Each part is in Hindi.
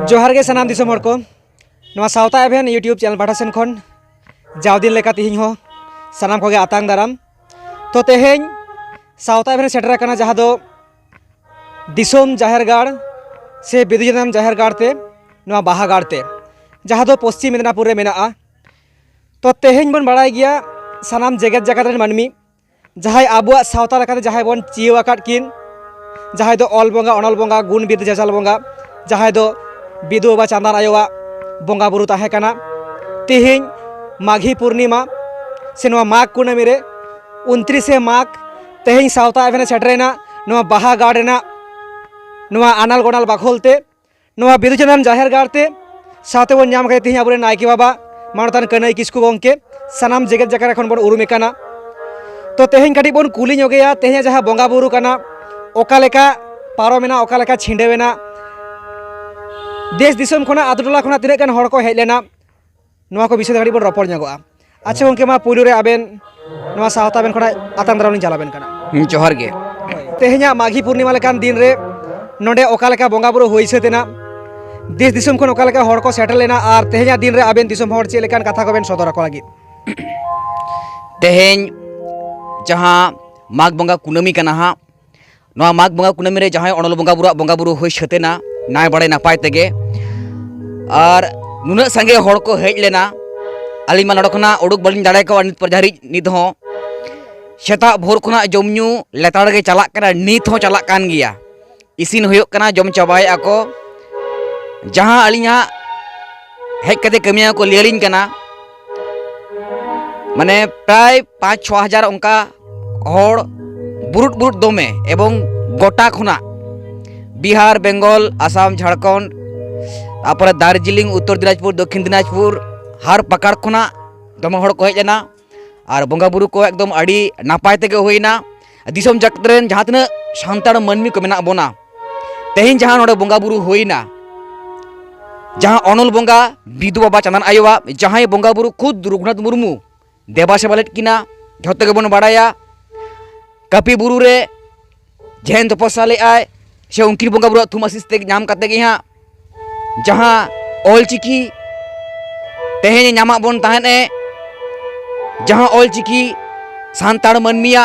जोहार गे सनाम दिसोम हर को नवा सावता एभेन यूट्यूब चैनल पाठा सेन खन जाव दिन लेका तिहिं हो सनाम को गे आतांग दाराम तो तेहें सावता एभेन सेटर करना जहाँ दो दिसोम जाहेर गाड़ से बिदुजनाम जाहेर गाड़ ते नवा बाहा गाड़ ते जहाँ दो पश्चिम मेदिनीपुर रे मेनाआ तो तेहें बन बड़ाई गया सनाम जेगेत जाकात रेन मानमी जहाँ आबुआ सावता लेकाते जहाँ बन चियो आकात किन जहाँ दो ऑल बंगा अनल बंगा गुण बिद जाजाल बंगा जहाँ दो बिदु बाबा चांदान आयोवा बंगा बुरु ताहे काना तिहिं माघी पूर्णिमा से नवा माघ कुनामी रे 29 माघ तेहिं सावता एभेन सेटरेना नवा बाहा गाड़ेना नवा आनाल गोनाल बाखोलते नवा बिदुचंदन जाहेर गाड़ते साथे बन नाम करे तिहिं आबुरे नायके बाबा मानतान कनई किस्कु गंके सनाम जेगेत जाकार एखन बन उरुमे काना तो तेहिं काटी बन कुली नोगेया तेहिं जहाँ बंगा बुरु काना ओका लेका पारोमेना ओका लेका छिंडेवेना देश दिसम खोना आतु टोला खोना तिनाक गान हड़ को हेज लेना नवा को विषय गाड़ी बन रपड़ नगोआ अच्छा गंके मा पुइलु रे आबेन नवा सावता बेन खोना आतांग दाराम चलाबेन काना जोहार गे तेहें माघी पूर्णिमा लेकान दिन रे नोडे ओका लेका बंगा बुरु होई सतेना देश दिसम खोन ओका लेका हड़ को सेटल लेना और तेहें दिन रे आबेन दिसम हड़ चे लेकान कथा को बेन सदर को लागी तेहें जहाँ माघ बंगा कुनामी काना हा नवा माघ बंगा कुनामी रे जहाँ अनल बंगा बुरु होई सतेना नाय बड़े नापाय तेगे और नुना संगे हड़ को हेज लेना अली मा नडे खना उडुक बालिन दाड़े को नित परजारी नित हो सेता भोर खना जमन्यू लेताड़ गे चला कना नित हो चला कान गिया इसिन होयोक कना जम चाबाय आको जहाँ अलिया हेज कते कमिया को लियलिन कना माने प्राय 5-6 हजार उनका हड़ बुरुट दोमे एवं गोटा खुना बिहार बेंगल आसाम झारखंड तापर दार्जिलिंग उत्तर दिनाजपुर दक्षिण दिनाजपुर हर पकड़ खुना दमे हड़ को हेज लेना और बंगा बुरु को एकदम अड़ी नापाय तेगे होइना दिसम जाकत रेन जहाँ तिना सान्ताड़ मानमी को मेना बोना तेहिं जहाँ नोडे बंगा बुरु होइना जहाँ अनल बंगा बिदु बाबा चांदान आयोवा जहाँ बंगा बुरु खुद रघुनाथ मुर्मू देवा सेवा लेट किना झोतो गेबन बाड़ाया कापी बुरु रे जेन तपस्या लेआय से उनकी बंगा बुरु थुम आशीष ते नाम काते गे हाँ जहाँ ऑलचिकी तेहें नामा बन ताहेने जहाँ ऑलचिकी सान्ताड़ मानमिया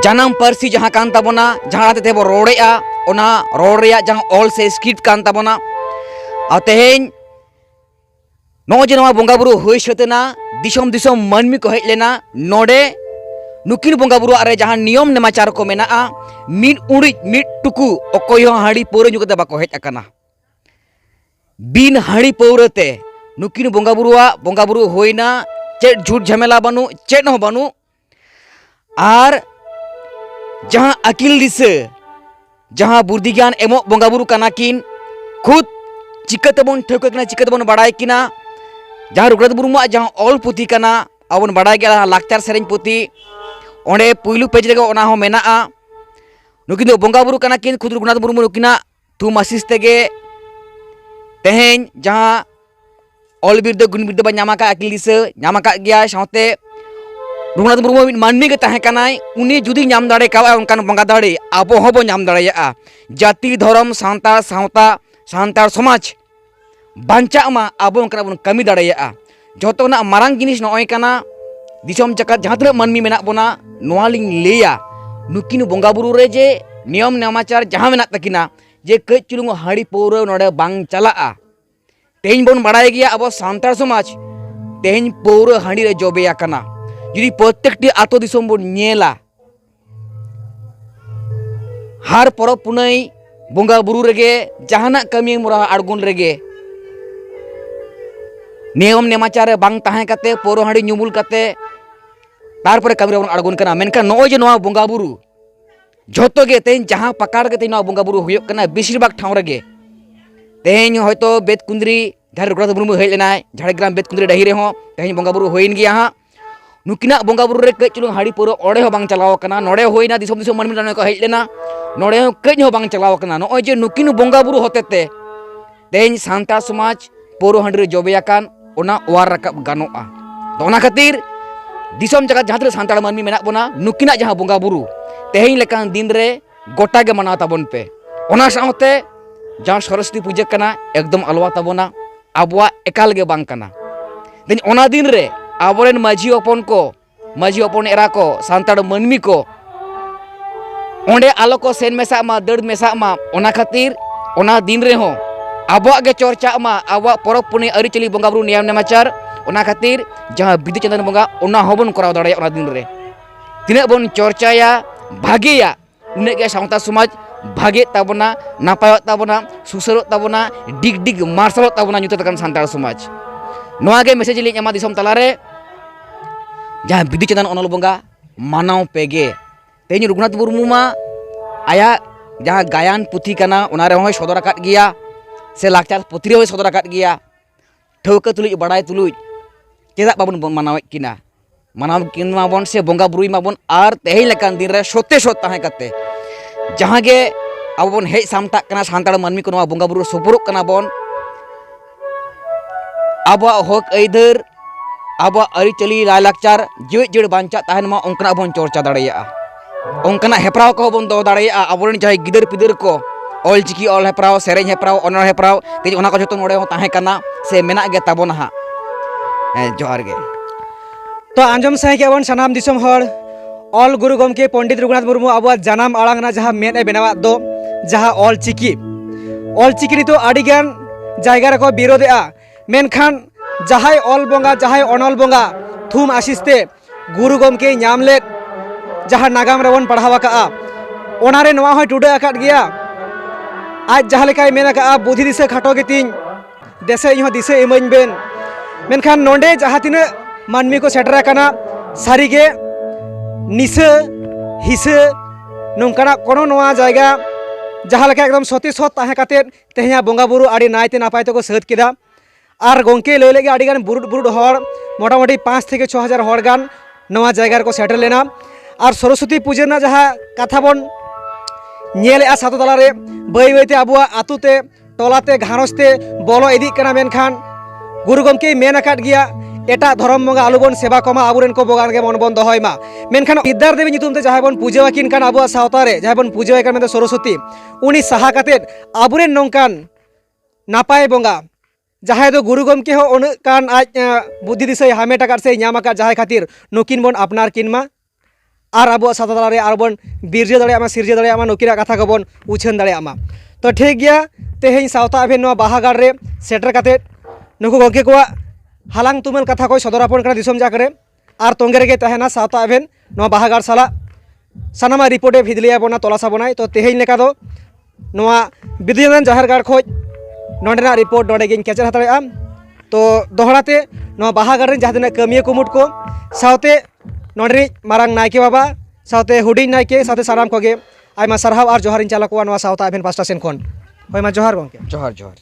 जानम पारसी जहाँ कान ताबोना जहाँ ते बो रोड़ेआ ओना रोड़ रेया जहाँ ऑल से स्क्रिप्ट कान ताबोना आ तेहें नो जे नवा बंगा बुरु होई सतेना दिसम दिसम मानमी को हेज लेना नोडे नुकिन बंगा बुरु आरे जहाँ नियम नेमाचार को मेना मिड उड़िज मिड टुकु अकोय हाड़ी पौरे ᱧᱩ कते बाको हेज अकाना बिन हाड़ी पौरते नुकिन बंगा बुरु होइना चेट झूठ झमेला बानु चेट हो बानु और जहाँ अकिल दिसे जहाँ बुद्धि ज्ञान एमो बंगा बुरु काना किन खुद चिकते बन ठेको किना चिकते बन बाड़ाय किना जहाँ रघुनाथ मुर्मू जहाँ ऑल पुथी काना आबन बाड़ाय गया लाकचार सेरेंज पुथी ओंडे पुइलु पेज रेगे ओना हो मेनाआ नुकिन दो बंगा बुरु काना किन खुद रघुनाथ मुर्मू नुकिना थुम आशीष तेगे तेहें जहाँ ऑल बिरदे गुण बिरदे बा नामा का अकिल दिसे नामा का गया साथे रघुनाथ मुर्मू मानमी के ताहे कानाय उनी जुदी नाम दाड़े का उनकान बंगा दाड़े आबो होबो नाम दाड़ेया जाति धर्म सान्ताड़ सावता सान्ताड़ समाज बांचा मा आबो उनका बन कमी दाड़ेया जोतोना मारांग जिनिस नय काना दिसम जगत जहाँ तक मानमी मेना बोना नोआ लिंग लेया नुकिन बंगा बुरु रे जे नियम नेमाचार जहाँ मेना तकिना जे कई चुलुंग हाड़ी पौरे नोडे बांग चलाआ तेहिं बन बाड़ाय गया अब सान्ताड़ समाज तेहिं पौरे हाड़ी रे जबेया काना जुदी प्रत्येकटी आतो दिसम बन नेला हर परब पुनई बंगा बुरु रेगे जहाना कमी मुरा आड़गुन रेगे नियम नेमाचार बांग ताहे काते पौरे हाड़ी ᱧᱩᱢᱩᱞ काते तारपरे कमी बन आड़गुन कना मेनखान नय जे नवा बंगा बुरु झोतो गे तेहिं जहाँ पकड़ के नवा बंगा बुरु हुयोग कना बेसिर भाग ठाव रेगे तेहिं हयतो बेतकुंद्री जहाँ रघुनाथ मुर्मू हेज लेनाय झाड़ग्राम बेतकुंद्री डही रेहों तेहिं बंगा बुरु होइन गिया हाँ नुकिना बंगा बुरु रे कई चुलुंग हाड़ी पौरे ओड़े हो बांग चलाव कना नोड़े होइना दिसम दिसम मानमी को हेज लेना नोड़े हो कई हो बांग चलाव कना नय जे नुकिन बंगा बुरु होतेते तेहिं सान्ताड़ समाज पौरे हाड़ी रे जबेया कान ओना ओवार राकाब गानोआ तो ओना खातिर दिसम जगत जहाँ तक सान्ताड़ मानमी मेना बोना नुकिना जहाँ बंगा बुरु तेहिं लेकान दिन रे गोटा गे मनाव ताबन पे ओना साथे जहाँ सरस्वती पूजा कना एकदम अलवा तबोना आबुआ एकाल गे बांग कना दिन ओना दिन रे आबोरेन माझी ओपन एरा को सांताड़ मानमी को ओंडे आलो को सेन मेसा मा दड़ मेसा मा ओना खातिर ओना दिन रे हो आबुआ गे चर्चा मा आबुआ परब पुनी अरिचली बंगा बुरु नियम नेमाचार ओना खातिर जहाँ बिदु चंदन बंगा ओना होबन कराव दाड़े ओना दिन रे तिना बन चर्चाया भागेया उन्हें के सावता समाज भागे ताबना नापाय ताबना सुसरो ताबना डिग डिग मार्शल ताबना ᱧᱩᱛᱟᱹᱛ ᱟᱠᱟᱱ ᱥᱟᱱᱛᱟᱲ ᱥᱚᱢᱟᱡᱽ ᱱᱚᱣᱟ ᱜᱮ ᱢᱮᱥᱮᱡ ᱞᱤᱧ ᱮᱢᱟ ᱫᱤᱥᱚᱢ ᱛᱟᱞᱟᱨᱮ ᱡᱟᱦᱟᱸ ᱵᱤᱫᱩ ᱪᱟᱸᱫᱟᱱ ᱚᱱᱚᱞ ᱵᱚᱸᱜᱟ ᱢᱟᱱᱟᱣ ᱯᱮᱜᱮ ᱛᱮᱦᱮᱧ ᱨᱚᱜᱷᱩᱱᱟᱛᱷ ᱢᱩᱨᱢᱩ ᱢᱟ ᱟᱭᱟᱜ ᱡᱟᱦᱟᱸ ᱜᱟᱭᱟᱱ ᱯᱩᱛᱷᱤ ᱠᱟᱱᱟ ᱚᱱᱟ ᱨᱮᱦᱚᱸᱭ ᱥᱚᱫᱚᱨ ᱟᱠᱟᱫ ᱜᱮᱭᱟ ᱥᱮ ᱞᱟᱠᱪᱟᱨ ᱯᱩᱛᱷᱤ ᱨᱮᱦᱚᱸᱭ ᱥᱚᱫᱚᱨ ᱟᱠᱟᱫ ᱜᱮᱭᱟ ᱴᱷᱟᱹᱣᱠᱟᱹ ᱛᱩᱞᱩᱡ ᱵᱟᱲᱟᱭ ᱛᱩᱞᱩᱡ ᱪᱮᱫᱟᱜ ᱵᱟᱵᱚᱱ ᱢᱟᱱᱟᱣᱮᱫ ᱠᱤᱱᱟ ᱢᱟᱱᱟᱣ ᱠᱤᱱ ᱢᱟᱵᱚᱱ ᱥᱮ ᱵᱚᱸᱜᱟ ᱵᱩᱨᱩᱭ ᱢᱟᱵᱚᱱ ᱟᱨ ᱛᱮᱦᱮᱧ ᱞᱮᱠᱟᱱ ᱫᱤᱱ ᱨᱮ ᱥᱚᱛᱮ ᱥᱚᱛ ᱛᱟᱦᱮᱸ ᱠᱟᱛᱮ जहाँ गे अब बन हेज सामटा कना सानताड़ मानमी को नवा बंगा बुरु सुपुरुक कना बन अब हक अइधर अब अरिचली लायलाक्चार जीवित जीड़ बांचा तहन मा ओंकना बन चर्चा दाड़ेया ओंकना हेपराव को बन दो दाड़ेया अबरन जहां गिदर पिदर को ऑलचिकी ऑल हेपराव सेरेñ हेपराव ऑनर हेपराव तेज ओना को जतो नोडे हो ताहे कना से मेना गे ताबोना हा जोहार गे तो आंजम सही के बन सनाम दिसम हर ऑल गुरु गमके पंडित रघुनाथ मुर्मू अब जानाम आड़ांगना जहाँ मेन बनावा दो जहाँ ऑलचिकी तो आड़ीगान जायगा रखो विरोधेआ मेनखान जहाय ऑल बंगा जहाय अनल बंगा थुम आशीषते गुरु गमके नाम लेद जहाँ नागाम रेबन पढ़ावा का ओनारे नवा होय टुडे आकाद गया आज जहाँ लेकाय मेन का बुद्धि दिसे खाटो गे तीन देसे इहो दिसे इमाइन बेन मेनखान नोंडे जहाँ तिना मानमी को सेटर आकाना सारीगे निसे हिसे नौकाना कोनो नवा जायगा जहाँ लेका एकदम सती सत ताहे काते तेहया बंगा बुरु आड़ी नायते नापाय तको सात केदा आर गोंके लय लेगे आड़ी गान बुरुड बुरुड हर मोटामुटी 5 থেকে 6000 हर गान नवा जायगा को सेटल लेना आर सरस्वती पूजा ना जहाँ कथा बन नेलेआ सातो तलारे बै बैते आबुआ आतुते टोलाते घारसते बोलो इदी कना मेनखान गुरु गमके मेन आकाद गया एटा धर्म बंगा आलुबन सेवा कमा आबुरेन को बगान के मन बन दहय मा मेनखान विद्यार देवी नितुम ते जहां बन पूजा किन कान आबुआ सावतारे जहां बन पूजा कान मेन सरस्वती उनी साहा काते आबुरेन नंकान नापाय बंगा जहां दो गुरु गमके हो उन कान आज बुद्धि दिसय हामेटा काट से ᱧᱟᱢ आकाद जहां खातिर नुकिन बन अपनार किन मा आर आबुआ सावतारे आर बन बिरजे दड़े मा सिरजे दड़े मा नुकिना कथा को बन उछन दड़े मा तो ठीक गया तेहेñ सावता अभेन नो बाहागार रे सेटर काते नुकु गमके को हालांग तुमल कथा को सदरापन करा दिसम जाकरे आर तोंगे रेगे तहना सावता अभेन नो बाहागार साला सानामा रिपोर्टे भिदलिया बना तलासा बनाय तो तेहेñ लेका दो नोआ बिदुचंदन जहार गाड़ खोज नोंडेना रिपोर्ट नोंडे गिन कैचर हतड़ेआ तो दोहराते नो बाहागार रे जहां तिना कमिया कुमुट को सावते नोंडे मारांग नायके बाबा सावते हुडिंग नायके सावते साराम कोगे आयमा सरहाव आर जोहारिन चाला को नोआ सावता अभेन पास्टा सेन खन होय मा जोहार गमके जोहार जोहार